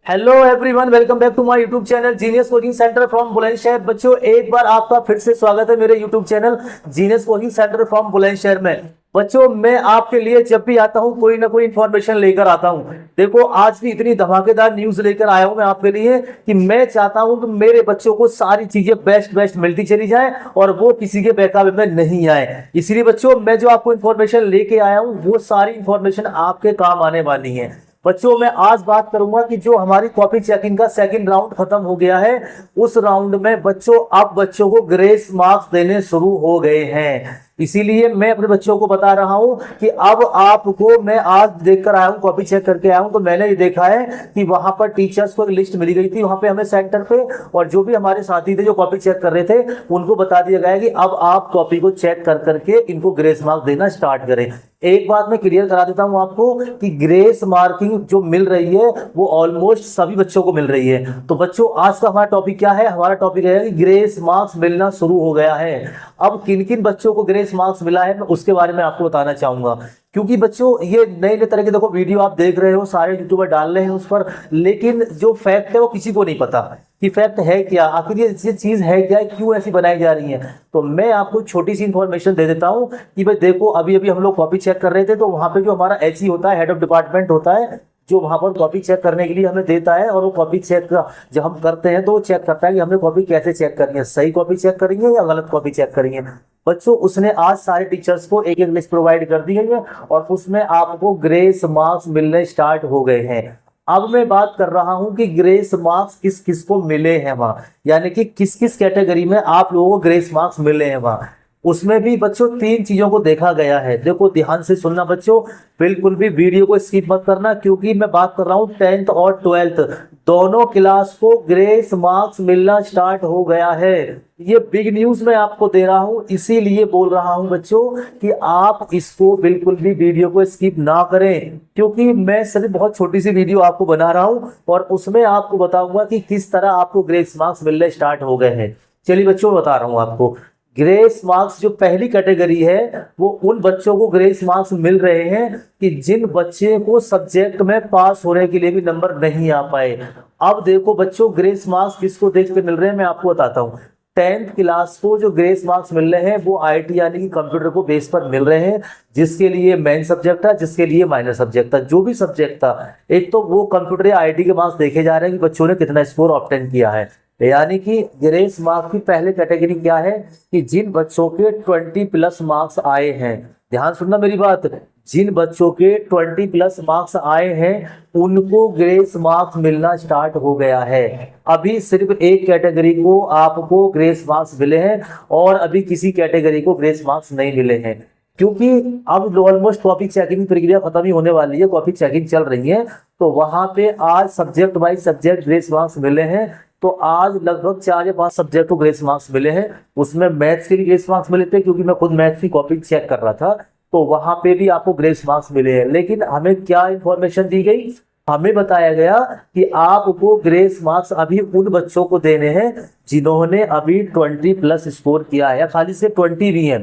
Hello everyone, welcome back to my YouTube channel genius coaching centre from Bulandshahr. बच्चों, एक बार आपका फिर से स्वागत है मेरे YouTube channel genius coaching centre from Bulandshahr में। बच्चों, मैं आपके लिए जब भी आता हूं कोई ना कोई इन्फॉर्मेशन लेकर आता हूं। देखो, आज भी इतनी धमाकेदार न्यूज लेकर आया हूं मैं आपके लिए कि मैं चाहता हूं कि मेरे बच्चों को सारी चीजें बेस्ट बेस्ट मिलती चली जाए और वो किसी के बहकावे में नहीं आए। इसलिए बच्चों, मैं जो आपको इन्फॉर्मेशन लेके आया हूं वो सारी इन्फॉर्मेशन आपके काम आने वाली है। बच्चों, मैं आज बात करूंगा कि जो हमारी कॉपी चेकिंग का सेकंड राउंड खत्म हो गया है, उस राउंड में बच्चों अब बच्चों को ग्रेस मार्क्स देने शुरू हो गए हैं। इसीलिए मैं अपने बच्चों को बता रहा हूं कि अब आपको, मैं आज देखकर आया हूं, कॉपी चेक करके आया हूं, तो मैंने ये देखा है कि वहां पर टीचर्स को एक लिस्ट मिली गई थी वहां पे हमें सेंटर पे, और जो भी हमारे साथी थे जो कॉपी चेक कर रहे थे उनको बता दिया गया है कि अब आप कॉपी को चेक कर करके इनको ग्रेस मार्क्स देना स्टार्ट करें। एक बात मैं क्लियर करा देता हूं आपको कि ग्रेस मार्किंग जो मिल रही है वो ऑलमोस्ट सभी बच्चों को मिल रही है। तो बच्चों, आज का हमारा टॉपिक क्या है? हमारा टॉपिक है कि ग्रेस मार्क्स मिलना शुरू हो गया है। अब किन किन बच्चों को ग्रेस मार्क्स मिला है मैं उसके बारे में आपको बताना चाहूंगा, क्योंकि बच्चों ये नए नए तरह के, देखो, वीडियो आप देख रहे हो, सारे यूट्यूबर डाल रहे हैं उस पर, लेकिन जो फैक्ट है वो किसी को नहीं पता कि फैक्ट है क्या, आखिर ये चीज है क्या, क्यों ऐसी बनाई जा रही है। तो मैं आपको छोटी सी इंफॉर्मेशन दे देता हूं कि भाई देखो, अभी अभी हम लोग कॉपी चेक कर रहे थे तो वहां पे जो हमारा एचई होता है, हेड ऑफ डिपार्टमेंट होता है, जो वहां पर कॉपी चेक करने के लिए हमें देता है, और वो कॉपी चेक जब हम करते हैं तो वो चेक करता है कि हमने कॉपी कैसे चेक करनी है, सही कॉपी चेक करेंगे या गलत कॉपी चेक करेंगे। बच्चों, उसने आज सारे टीचर्स को एक एक लिस्ट प्रोवाइड कर दी गई है और उसमें आपको ग्रेस मार्क्स मिलने स्टार्ट हो गए हैं। अब मैं बात कर रहा हूं कि ग्रेस मार्क्स किस किस को मिले हैं वहां, यानी कि किस किस कैटेगरी में आप लोगों को ग्रेस मार्क्स मिले हैं वहां। उसमें भी बच्चों तीन चीजों को देखा गया है। देखो, ध्यान से सुनना बच्चों, बिल्कुल भी वीडियो को स्किप मत करना, क्योंकि मैं बात कर रहा हूं 10th और 12th दोनों क्लास को ग्रेस मार्क्स मिलना स्टार्ट हो गया है। ये बिग न्यूज मैं आपको दे रहा हूं, इसीलिए बोल रहा हूं बच्चों कि आप इसको बिल्कुल भी वीडियो को स्किप ना करें, क्योंकि मैं सिर्फ बहुत छोटी सी वीडियो आपको बना रहा हूं और उसमें आपको बताऊंगा कि किस तरह आपको ग्रेस मार्क्स मिलने स्टार्ट हो गए हैं। चलिए बच्चों, बता रहा हूं आपको। ग्रेस मार्क्स जो पहली कैटेगरी है वो उन बच्चों को ग्रेस मार्क्स मिल रहे हैं कि जिन बच्चे को सब्जेक्ट में पास होने के लिए भी नंबर नहीं आ पाए। अब देखो बच्चों, ग्रेस मार्क्स किसको देख के मिल रहे हैं मैं आपको बताता हूँ। 10th क्लास को जो ग्रेस मार्क्स मिल रहे हैं वो आईटी यानी कि कंप्यूटर को बेस पर मिल रहे हैं, जिसके लिए मेन सब्जेक्ट था, जिसके लिए माइनर सब्जेक्ट था, जो भी सब्जेक्ट था। एक तो वो कंप्यूटर या आईटी के मार्क्स देखे जा रहे हैं कि बच्चों ने कितना स्कोर ऑब्टेन किया है। यानी कि ग्रेस मार्क्स की पहले कैटेगरी क्या है कि जिन बच्चों के 20+ मार्क्स आए हैं, ध्यान सुनना मेरी बात, जिन बच्चों के 20+ मार्क्स आए हैं उनको ग्रेस मार्क्स मिलना स्टार्ट हो गया है। अभी सिर्फ एक कैटेगरी को आपको ग्रेस मार्क्स मिले हैं और अभी किसी कैटेगरी को ग्रेस मार्क्स नहीं मिले हैं, क्योंकि अब ऑलमोस्ट कॉपी चेकिंग प्रक्रिया खत्म ही होने वाली है, कॉपी चेकिंग चल रही है। तो वहां पे आज subject wise subject grace marks मिले हैं। तो आज लगभग 4 या 5 सब्जेक्ट को ग्रेस मार्क्स मिले हैं। उसमें मैथ्स के भी ग्रेस मार्क्स मिले थे, क्योंकि मैं खुद मैथ्स की कॉपी चेक कर रहा था, तो वहां पे भी आपको ग्रेस मार्क्स मिले हैं। लेकिन हमें क्या इंफॉर्मेशन दी गई? हमें बताया गया कि आपको ग्रेस मार्क्स अभी उन बच्चों को देने हैं जिन्होंने अभी 20+ स्कोर किया है, या खाली से 20 भी है।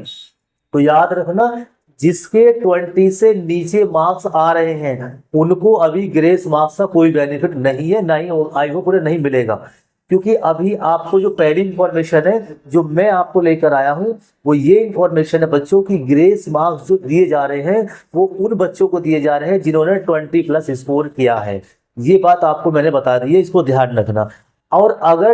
तो याद रखना, जिसके 20 से नीचे मार्क्स आ रहे हैं उनको अभी ग्रेस मार्क्स का कोई बेनिफिट नहीं है, नहीं आई होप उन्हें नहीं मिलेगा। क्योंकि अभी आपको जो पहली इंफॉर्मेशन है जो मैं आपको लेकर आया हूं वो ये इंफॉर्मेशन है बच्चों की, ग्रेस मार्क्स जो दिए जा रहे हैं वो उन बच्चों को दिए जा रहे हैं जिन्होंने 20+ स्कोर किया है। ये बात आपको मैंने बता दी है, इसको ध्यान रखना। और अगर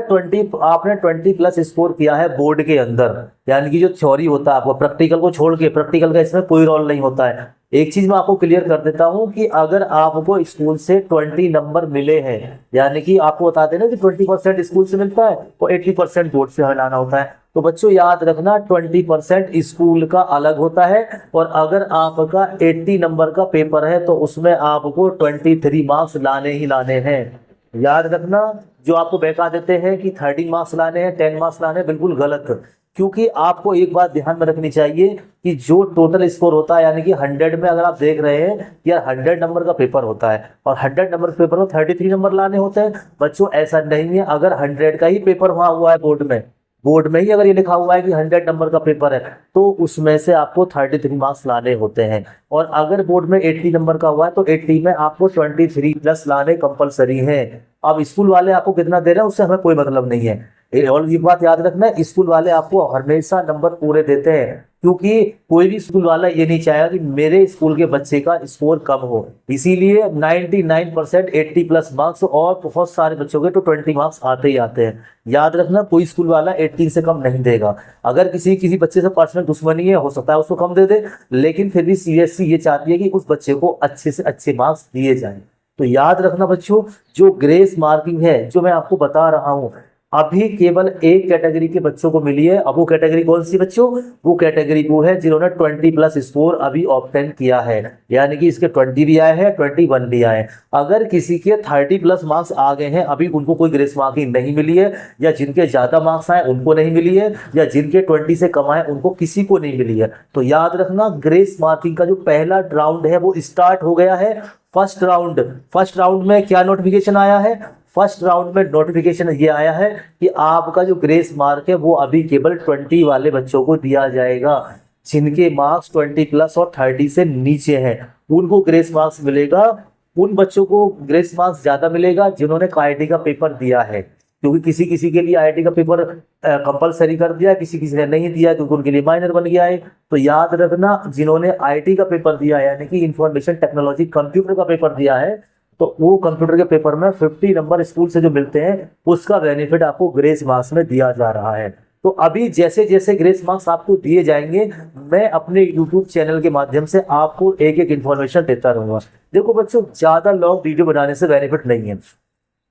आपने 20+ स्कोर किया है बोर्ड के अंदर, यानी कि जो थ्योरी होता है, आपको प्रैक्टिकल को छोड़ के, प्रैक्टिकल का इसमें कोई रोल नहीं होता है। एक चीज मैं आपको क्लियर कर देता हूं कि अगर आपको स्कूल से 20 नंबर मिले हैं, यानी कि आपको बताते हैं ना कि 20% स्कूल से मिलता है तो 80% बोर्ड से हमें लाना होता है। तो बच्चों याद रखना, 20% स्कूल का अलग होता है, और अगर आपका 80 नंबर का पेपर है तो उसमें आपको 23 मार्क्स लाने ही लाने हैं। याद रखना, जो आपको बहका देते हैं कि 13 मार्क्स लाने हैं, 10 मार्क्स लाने हैं, बिल्कुल गलत। क्योंकि आपको एक बात ध्यान में रखनी चाहिए कि जो टोटल स्कोर होता है, यानी कि 100 में अगर आप देख रहे हैं यार 100 नंबर का पेपर होता है और 100 नंबर पेपर में 33 नंबर लाने होते हैं। बच्चों ऐसा नहीं है, अगर 100 का ही पेपर वहां हुआ है बोर्ड में, बोर्ड में ही अगर ये लिखा हुआ है कि 100 नंबर का पेपर है तो उसमें से आपको 33 मार्क्स लाने होते हैं। और अगर बोर्ड में 80 नंबर का हुआ है तो 80 में आपको 23 प्लस लाने कंपलसरी हैं। अब स्कूल वाले आपको कितना दे रहे हैं उससे हमें कोई मतलब नहीं है। और ये बात याद रखना है, स्कूल वाले आपको हमेशा नंबर पूरे देते हैं, क्योंकि कोई भी स्कूल वाला ये नहीं चाहेगा कि मेरे स्कूल के बच्चे का स्कोर कम हो। इसीलिए 99% 80 प्लस मार्क्स, और बहुत सारे बच्चों के तो 20 मार्क्स आते ही आते हैं। याद रखना, कोई स्कूल वाला 80 से कम नहीं देगा। अगर किसी बच्चे से पर्सनल दुश्मनी है, हो सकता है उसको कम दे दे, लेकिन फिर भी सीबीएसई ये चाहती है कि उस बच्चे को अच्छे से अच्छे मार्क्स दिए जाएं। तो याद रखना बच्चों, जो ग्रेस मार्किंग है जो मैं आपको बता रहा हूं, अभी केवल एक कैटेगरी के बच्चों को मिली है। अब वो कैटेगरी कौन सी बच्चों? वो कैटेगरी वो है जिन्होंने 20 प्लस स्कोर अभी ऑब्टेन किया है, यानी कि इसके 20 भी आए हैं, 21 भी आए हैं। अगर किसी के 30 प्लस मार्क्स आ गए हैं, अभी उनको कोई ग्रेस मार्किंग नहीं मिली है, या जिनके ज्यादा मार्क्स आए उनको नहीं मिली है, या जिनके 20 से कम आए उनको किसी को नहीं मिली है। तो याद रखना, ग्रेस मार्किंग का जो पहला राउंड है वो स्टार्ट हो गया है। फर्स्ट राउंड में क्या नोटिफिकेशन आया है? फर्स्ट राउंड में नोटिफिकेशन ये आया है कि आपका जो ग्रेस मार्क है वो अभी केवल 20 वाले बच्चों को दिया जाएगा। जिनके मार्क्स 20 प्लस और 30 से नीचे हैं उनको ग्रेस मार्क्स मिलेगा। उन बच्चों को ग्रेस मार्क्स ज्यादा मिलेगा जिन्होंने आईआईटी का पेपर दिया है, क्योंकि किसी के लिए आईआईटी का पेपर कंपलसरी कर दिया, किसी ने नहीं दिया क्योंकि उनके लिए माइनर बन गया है। तो याद रखना, जिन्होंने आईआईटी का पेपर दिया है, यानी कि इंफॉर्मेशन टेक्नोलॉजी कंप्यूटर का पेपर दिया है, तो वो कंप्यूटर के पेपर में 50 नंबर स्कूल से जो मिलते हैं उसका बेनिफिट आपको ग्रेस मार्क्स में दिया जा रहा है। तो अभी जैसे जैसे ग्रेस मार्क्स आपको दिए जाएंगे, मैं अपने YouTube चैनल के माध्यम से आपको एक एक इन्फॉर्मेशन देता रहूंगा। देखो बच्चों, ज्यादा लॉन्ग वीडियो बनाने से बेनिफिट नहीं है,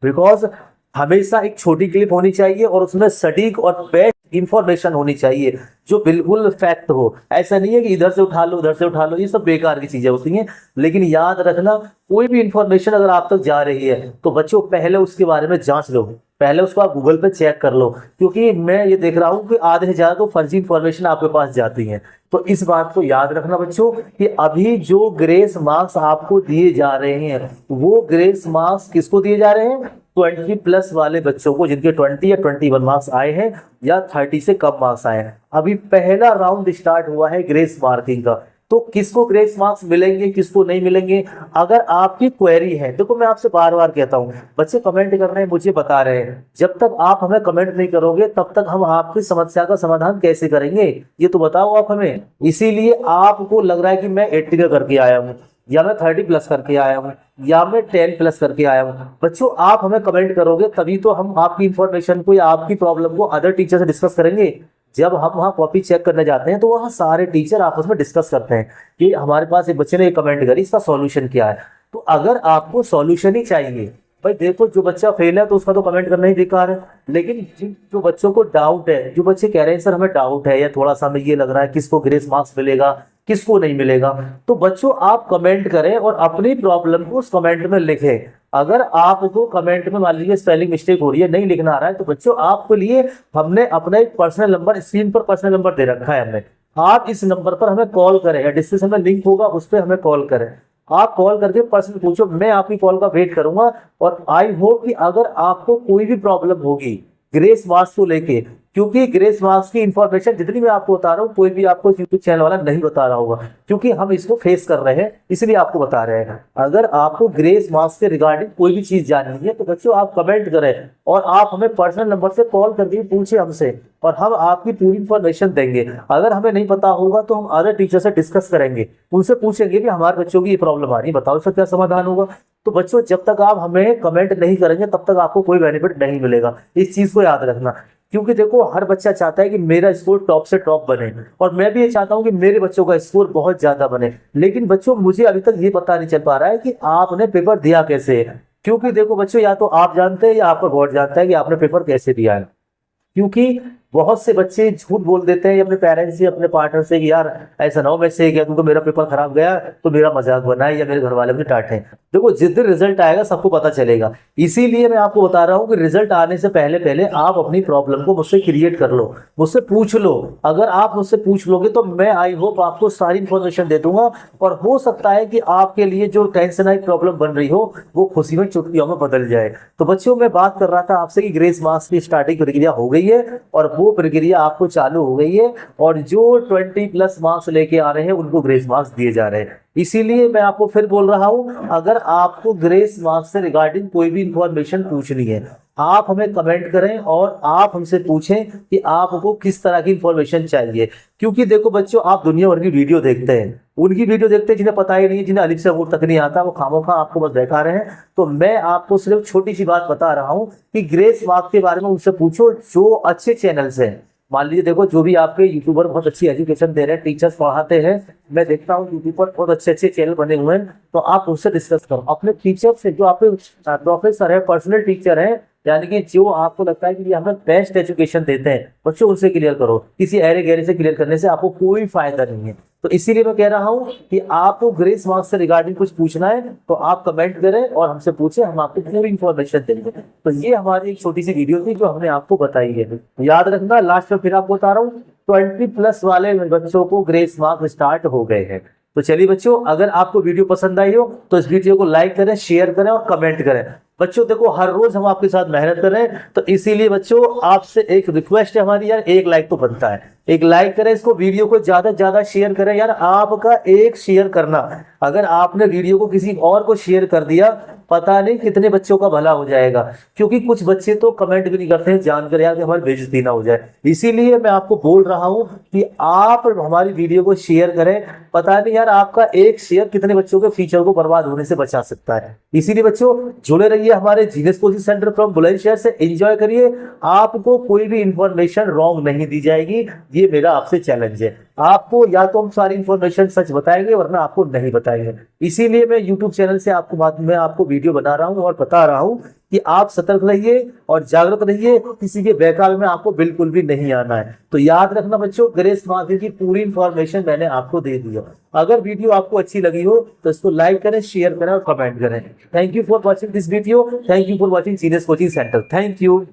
बिकॉज हमेशा एक छोटी क्लिप होनी चाहिए और उसमें सटीक और बेस्ट इंफॉर्मेशन होनी चाहिए जो बिल्कुल फैक्ट हो। ऐसा नहीं है कि इधर से उठा लो उधर से उठा लो, ये सब बेकार की चीजें होती हैं। लेकिन याद रखना, कोई भी इंफॉर्मेशन अगर आप तक जा रही है तो बच्चों पहले उसके बारे में जांच लो, पहले उसको आप गूगल पे चेक कर लो, क्योंकि मैं ये देख रहा हूँ कि आधे से ज्यादा तो फर्जी इंफॉर्मेशन आपके पास जाती है। तो इस बात को याद रखना बच्चों कि अभी जो ग्रेस मार्क्स आपको दिए जा रहे हैं वो ग्रेस मार्क्स किसको दिए जा रहे हैं? 20 प्लस वाले बच्चों को, जिनके 20 या 21 मार्क्स आए हैं या 30 से कम मार्क्स आए हैं। अभी पहला राउंड स्टार्ट हुआ है ग्रेस मार्किंग का। तो किसको ग्रेस मार्क्स मिलेंगे, किसको नहीं मिलेंगे? अगर आपकी क्वेरी है, देखो मैं आपसे बार बार कहता हूं, बच्चे कमेंट कर रहे हैं, मुझे बता रहे हैं, जब तक आप हमें कमेंट नहीं करोगे तब तक हम आपकी समस्या का समाधान कैसे करेंगे? ये तो बताओ आप हमें। इसीलिए आपको लग रहा है कि मैं 80 का करके आया हूँ, या मैं 30 प्लस करके आया हूँ, या मैं 10 प्लस करके आया हूँ। बच्चों आप हमें कमेंट करोगे तभी तो हम आपकी इंफॉर्मेशन को या आपकी प्रॉब्लम को अदर टीचर से डिस्कस करेंगे। जब हम वहाँ कॉपी चेक करने जाते हैं तो वहाँ सारे टीचर आपस में डिस्कस करते हैं कि हमारे पास एक बच्चे ने एक कमेंट करी, इसका सॉल्यूशन क्या है। तो अगर आपको सॉल्यूशन ही चाहिए, भाई देखो जो बच्चा फेल है तो उसका तो कमेंट करना ही बेकार है, लेकिन जो बच्चों को डाउट है, जो बच्चे कह रहे हैं सर हमें डाउट है या थोड़ा सा हमें ये लग रहा है किसको ग्रेस मार्क्स मिलेगा किसको नहीं मिलेगा, तो बच्चों आप कमेंट करें और अपनी प्रॉब्लम को उस कमेंट में लिखें। अगर आपको कमेंट में मान लीजिए स्पेलिंग मिस्टेक हो रही है, नहीं लिखना आ रहा है, तो बच्चों आपके लिए हमने अपना एक पर्सनल नंबर, स्क्रीन पर पर्सनल नंबर दे रखा है हमने, आप इस नंबर पर हमें कॉल करें या डिस्क्रिप्शन में लिंक होगा उस पर हमें कॉल करें। आप कॉल करके पर्सनल पूछो, मैं आपकी कॉल का वेट करूंगा। और आई होप कि अगर आपको कोई भी प्रॉब्लम होगी ग्रेस मार्क्स को लेके, क्योंकि ग्रेस मार्क्स की इंफॉर्मेशन जितनी मैं आपको बता रहा हूँ कोई भी आपको यूट्यूब चैनल वाला नहीं बता रहा होगा, क्योंकि हम इसको फेस कर रहे हैं इसलिए आपको बता रहे हैं। अगर आपको ग्रेस मार्क्स के रिगार्डिंग कोई भी चीज जाननी है तो बच्चों आप कमेंट करें और आप हमें पर्सनल नंबर से कॉल करके पूछे हमसे, और हम आपकी पूरी इंफॉर्मेशन देंगे। अगर हमें नहीं पता होगा तो हम अदर टीचर से डिस्कस करेंगे, उनसे पूछेंगे कि हमारे बच्चों की ये प्रॉब्लम आ रही है, बताओ इसका क्या समाधान होगा। तो बच्चों जब तक आप हमें कमेंट नहीं करेंगे तब तक आपको कोई बेनिफिट नहीं मिलेगा, इस चीज को याद रखना। क्योंकि देखो हर बच्चा चाहता है कि मेरा स्कोर टॉप से टॉप बने, और मैं भी ये चाहता हूं कि मेरे बच्चों का स्कोर बहुत ज्यादा बने। लेकिन बच्चों मुझे अभी तक ये पता नहीं चल पा रहा है कि आपने पेपर दिया कैसे है। क्योंकि देखो बच्चों, या तो आप जानते हैं या आपका गॉड जानता है कि आपने पेपर कैसे दिया है। क्योंकि बहुत से बच्चे झूठ बोल देते हैं अपने पेरेंट्स से, अपने पार्टनर से कि यार ऐसा ना हो मैं से गया क्योंकि मेरा पेपर खराब गया तो मेरा मजाक बनाए या मेरे घर वाले मुझे डांटे। देखो जिस दिन रिजल्ट आएगा सबको पता चलेगा, इसीलिए मैं आपको बता रहा हूँ कि रिजल्ट आने से पहले पहले आप अपनी प्रॉब्लम को मुझसे क्रिएट कर लो, मुझसे पूछ लो। अगर आप मुझसे पूछ लोगे तो मैं आई होप आपको सारी इंफॉर्मेशन दे दूंगा, और हो सकता है कि आपके लिए जो टेंशन आई प्रॉब्लम बन रही हो वो खुशी में चुटकियों में बदल जाए। तो बच्चों मैं बात कर रहा था आपसे कि ग्रेस मार्क्स की स्टार्टिंग प्रक्रिया हो गई है और वो प्रक्रिया आपको चालू हो गई है और जो 20+ मार्क्स लेके आ रहे हैं उनको ग्रेस मार्क्स दिए जा रहे हैं। इसीलिए मैं आपको फिर बोल रहा हूं, अगर आपको ग्रेस मार्क्स से रिगार्डिंग कोई भी इंफॉर्मेशन पूछनी है, आप हमें कमेंट करें और आप हमसे पूछें कि आपको किस तरह की इंफॉर्मेशन चाहिए। क्योंकि देखो बच्चों, आप दुनिया भर की वीडियो देखते हैं, उनकी वीडियो देखते हैं जिन्हें पता ही नहीं है, जिन्हें अलिफ से अबू तक नहीं आता, वो खामोखा आपको बस दिखा रहे हैं। तो मैं आपको सिर्फ छोटी सी बात बता रहा हूं कि ग्रेस मार्क्स के बारे में उनसे पूछो जो अच्छे चैनल्स हैं। मान लीजिए देखो, जो भी आपके यूट्यूबर बहुत अच्छी एजुकेशन दे रहे हैं, टीचर्स पढ़ाते हैं, मैं देखता हूँ यूट्यूब पर बहुत अच्छे अच्छे चैनल बने हुए हैं, तो आप उससे डिस्कस करो अपने टीचर से, जो आपके प्रोफेसर है, पर्सनल टीचर है, यानी कि जो आपको लगता है कि ये हमें बेस्ट एजुकेशन देते हैं, बच्चों उनसे क्लियर करो। किसी अरे गहरे से क्लियर करने से आपको कोई फायदा नहीं है। तो इसीलिए मैं कह रहा हूं कि आपको ग्रेस मार्क्स से रिगार्डिंग कुछ पूछना है तो आप कमेंट करें और हमसे पूछें, हम आपको पूरी इंफॉर्मेशन देंगे। तो ये हमारी एक छोटी सी वीडियो थी जो हमने आपको बताई है। याद रखना, लास्ट में फिर आपको बता रहा हूँ, 20+ वाले बच्चों को ग्रेस मार्क्स स्टार्ट हो गए हैं। तो चलिए बच्चों, अगर आपको वीडियो पसंद आई हो तो इस वीडियो को लाइक करें, शेयर करें और कमेंट करें। बच्चों देखो, हर रोज हम आपके साथ मेहनत कर रहे हैं, तो इसीलिए बच्चों आपसे एक रिक्वेस्ट है हमारी, यार एक लाइक तो बनता है, एक लाइक करें, इसको वीडियो को ज्यादा से ज्यादा शेयर करें। यार आपका एक शेयर करना, अगर आपने वीडियो को किसी और को शेयर कर दिया, पता नहीं कितने बच्चों का भला हो जाएगा। क्योंकि कुछ बच्चे तो कमेंट भी नहीं करते हैं, जानकर यार कि हमारी बेइज्जती ना हो जाए। इसीलिए मैं आपको बोल रहा हूं कि आप हमारी वीडियो को शेयर करें, पता नहीं यार आपका एक शेयर कितने बच्चों के फ्यूचर को बर्बाद होने से बचा सकता है। इसीलिए बच्चों जुड़े रहिए हमारे genius coaching centre from Bulandshahr से, एंजॉय करिए, आपको कोई भी इंफॉर्मेशन रॉन्ग नहीं दी जाएगी, ये मेरा आपसे चैलेंज है। आपको या तो हम सारी इंफॉर्मेशन सच बताएंगे वरना आपको नहीं बताएंगे। इसीलिए मैं यूट्यूब चैनल से आपको वीडियो बना रहा हूं और बता रहा हूं कि आप सतर्क रहिए और जागरूक रहिए, किसी के बहकावे में आपको बिल्कुल भी नहीं आना है। तो याद रखना बच्चों, ग्रेस मार्क्स की पूरी इंफॉर्मेशन मैंने आपको दे दी है। अगर वीडियो आपको अच्छी लगी हो तो इसको लाइक करें, शेयर करें और कमेंट करें। Thank you for watching this video, thank you for watching genius coaching centre, thank you.